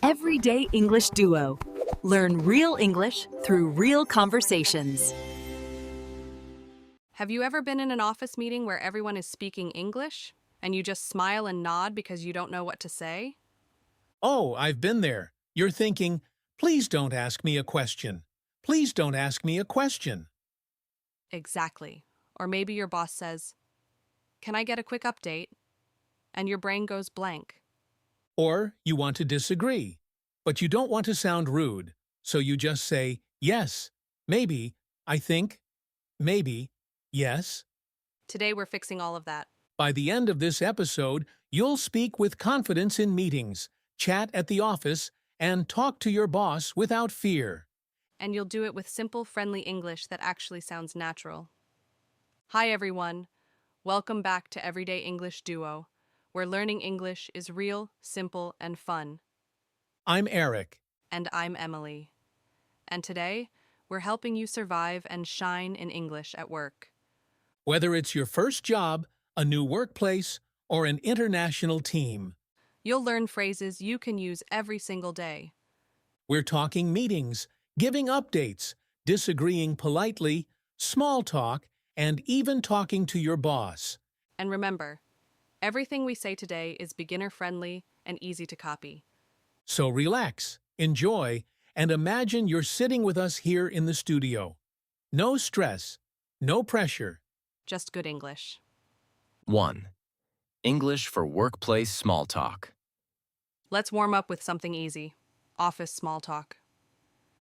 Everyday English Duo. Learn real English through real conversations. Have you ever been in an office meeting where everyone is speaking English and you just smile and nod because you don't know what to say? Oh, I've been there. You're thinking, please don't ask me a question. Please don't ask me a question. Exactly. Or maybe your boss says, "Can I get a quick update?" And your brain goes blank. Or you want to disagree, but you don't want to sound rude, so you just say, yes, maybe, I think, maybe, yes. Today we're fixing all of that. By the end of this episode, you'll speak with confidence in meetings, chat at the office, and talk to your boss without fear. And you'll do it with simple, friendly English that actually sounds natural. Hi, everyone. Welcome back to Everyday English Duo, where learning English is real, simple, and fun. I'm Erik. And I'm Emily. And today, we're helping you survive and shine in English at work. Whether it's your first job, a new workplace, or an international team, You'll learn phrases you can use every single day. we're talking meetings, giving updates, disagreeing politely, small talk, and even talking to your boss. And remember, everything we say today is beginner-friendly and easy to copy. So relax, enjoy, and imagine you're sitting with us here in the studio. No stress, no pressure. Just good English. 1. English for workplace small talk. Let's warm up with something easy. Office small talk.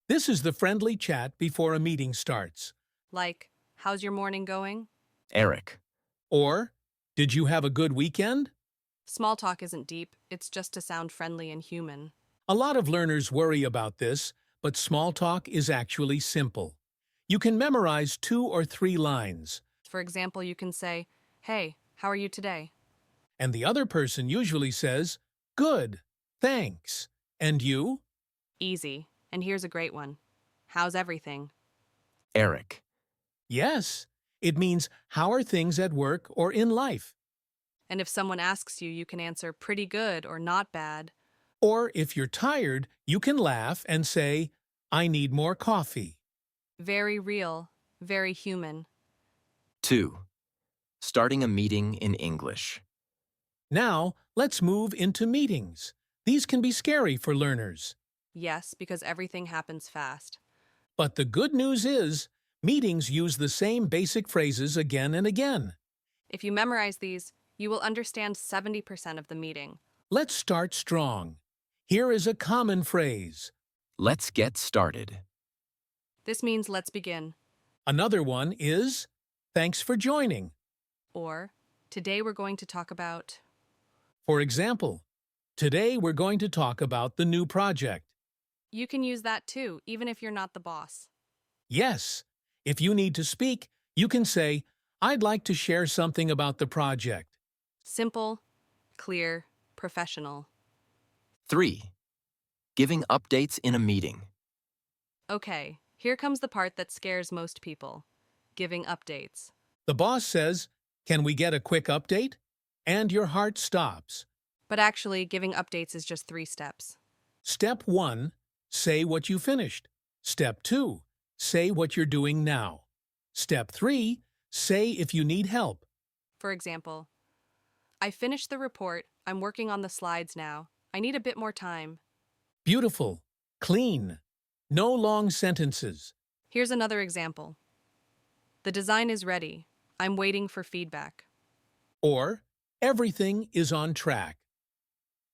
This is the friendly chat before a meeting starts. Like, how's your morning going? Erik. Or, did you have a good weekend? Small talk isn't deep, it's just to sound friendly and human. A lot of learners worry about this, but small talk is actually simple. You can memorize 2 or 3 lines, For example, you can say, "Hey, how are you today?" and the other person usually says, good, thanks. And you? Easy. And here's a great one. How's everything? Erik. Yes. It means, how are things at work or in life? And if someone asks you, you can answer pretty good or not bad. Or if you're tired, you can laugh and say, I need more coffee. Very real, very human. 2. Starting a meeting in English. Now, let's move into meetings. These can be scary for learners. Yes, because everything happens fast. But the good news is, meetings use the same basic phrases again and again. If you memorize these, you will understand 70% of the meeting. Let's start strong. Here is a common phrase. Let's get started. This means let's begin. Another one is, thanks for joining. Or, today we're going to talk about... For example, today we're going to talk about the new project. You can use that too, even if you're not the boss. Yes, if you need to speak, you can say, I'd like to share something about the project. Simple, clear, professional. 3. Giving updates in a meeting. Okay, here comes the part that scares most people. Giving updates. The boss says, can we get a quick update? And your heart stops. But actually, giving updates is just 3 steps. Step 1, say what you finished. Step 2, say what you're doing now. Step 3, say if you need help. For example, I finished the report, I'm working on the slides now. I need a bit more time. Beautiful, clean, no long sentences. Here's another example. The design is ready. I'm waiting for feedback. Or, everything is on track.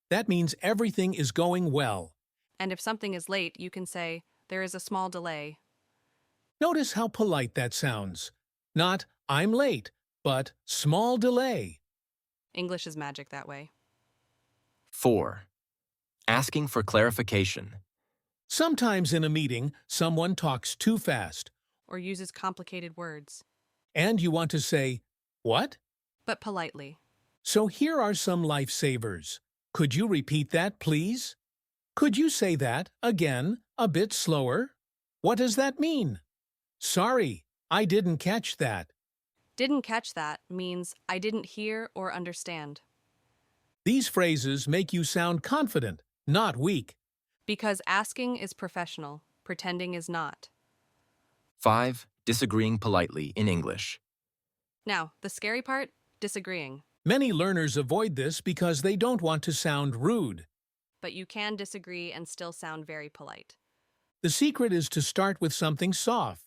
That means everything is going well. And if something is late, you can say, there is a small delay. Notice how polite that sounds. Not, I'm late, but small delay. English is magic that way. 4. Asking for clarification. Sometimes in a meeting, someone talks too fast, Or uses complicated words, and you want to say, what? but politely. So here are some lifesavers. Could you repeat that, please? Could you say that, again, a bit slower? What does that mean? Sorry, I didn't catch that. Didn't catch that means I didn't hear or understand. These phrases make you sound confident, not weak. Because asking is professional, pretending is not. 5. Disagreeing politely in English. Now, the scary part? Disagreeing. Many learners avoid this because they don't want to sound rude. But you can disagree and still sound very polite. The secret is to start with something soft.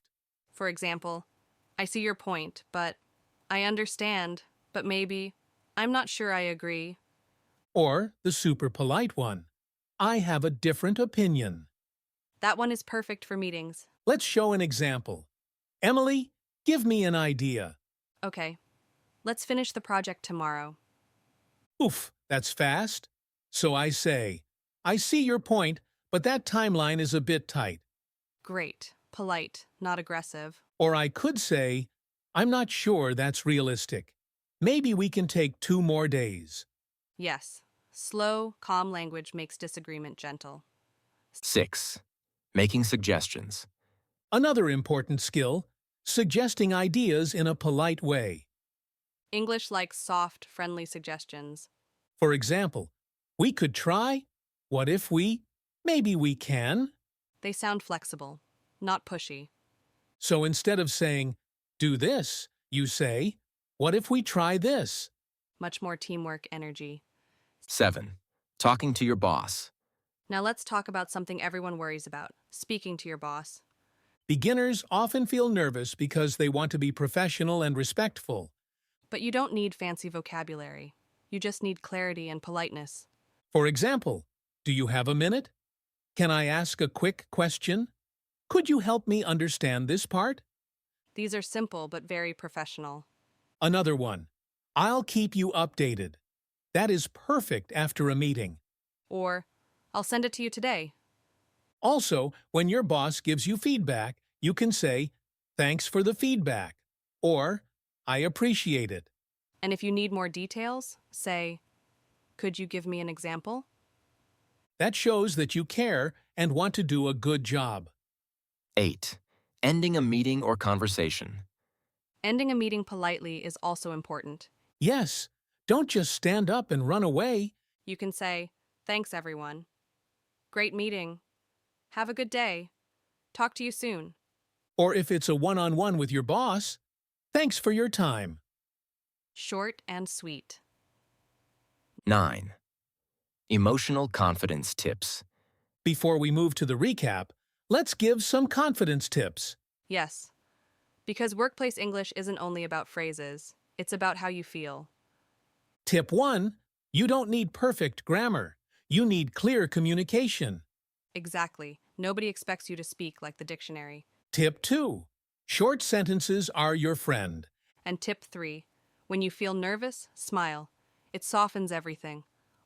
For example, I see your point, but I understand, but maybe, I'm not sure I agree. Or the super polite one. I have a different opinion. That one is perfect for meetings. Let's show an example. Emily, give me an idea. Okay, let's finish the project tomorrow. Oof, that's fast. So I say, I see your point, but that timeline is a bit tight. Great, polite, not aggressive. Or I could say, I'm not sure that's realistic. Maybe we can take 2 more days. Yes, slow, calm language makes disagreement gentle. 6. Making suggestions. Another important skill, suggesting ideas in a polite way. English likes soft, friendly suggestions. For example, we could try, what if we, maybe we can. They sound flexible, not pushy. So instead of saying, do this, you say, what if we try this? Much more teamwork energy. 7. Talking to your boss. Now let's talk about something everyone worries about, speaking to your boss. Beginners often feel nervous because they want to be professional and respectful. But you don't need fancy vocabulary. You just need clarity and politeness. For example, do you have a minute? Can I ask a quick question? Could you help me understand this part? These are simple but very professional. Another one. I'll keep you updated. That is perfect after a meeting. Or, I'll send it to you today. Also, when your boss gives you feedback, you can say, thanks for the feedback, or I appreciate it. And if you need more details, say, could you give me an example? That shows that you care and want to do a good job. 8. Ending a meeting or conversation. Ending a meeting politely is also important. Yes, don't just stand up and run away. You can say, thanks everyone. Great meeting. Have a good day. Talk to you soon. Or if it's a one-on-one with your boss, thanks for your time. Short and sweet. 9. Emotional confidence tips. Before we move to the recap, let's give some confidence tips. Yes, because workplace English isn't only about phrases, it's about how you feel. Tip 1. You don't need perfect grammar. You need clear communication. Exactly. Nobody expects you to speak like the dictionary. Tip 2. Short sentences are your friend. And tip 3. When you feel nervous, smile. It softens everything.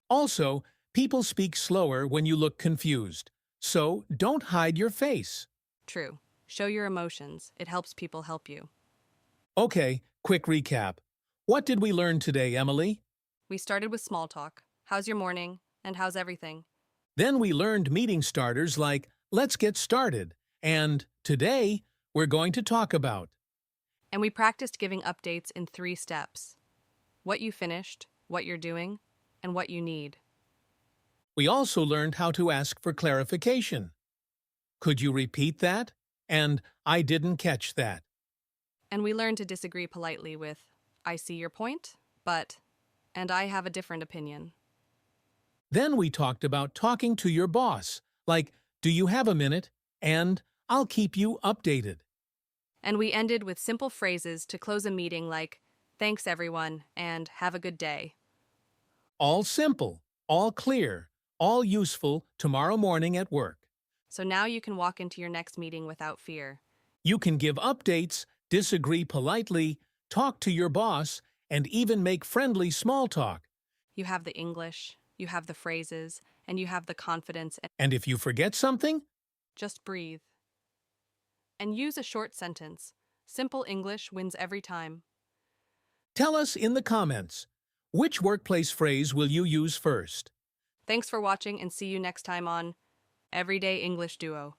Also, people speak slower when you look confused. So don't hide your face. True. Show your emotions. It helps people help you. Okay, quick recap. What did we learn today, Emily? We started with small talk. How's your morning? And how's everything? Then we learned meeting starters like, let's get started. And today, we're going to talk about. And we practiced giving updates in 3 steps. What you finished, what you're doing, and what you need. We also learned how to ask for clarification. Could you repeat that? And I didn't catch that. And we learned to disagree politely with, I see your point, but, and I have a different opinion. Then we talked about talking to your boss, like, do you have a minute? And I'll keep you updated. And we ended with simple phrases to close a meeting like, thanks everyone, and have a good day. All simple, all clear, all useful tomorrow morning at work. So now you can walk into your next meeting without fear. You can give updates, disagree politely, talk to your boss, and even make friendly small talk. You have the English, you have the phrases, and you have the confidence, and And if you forget something, just breathe. And use a short sentence. Simple English wins every time. tell us in the comments. Which workplace phrase will you use first? Thanks for watching and see you next time on Everyday English Duo.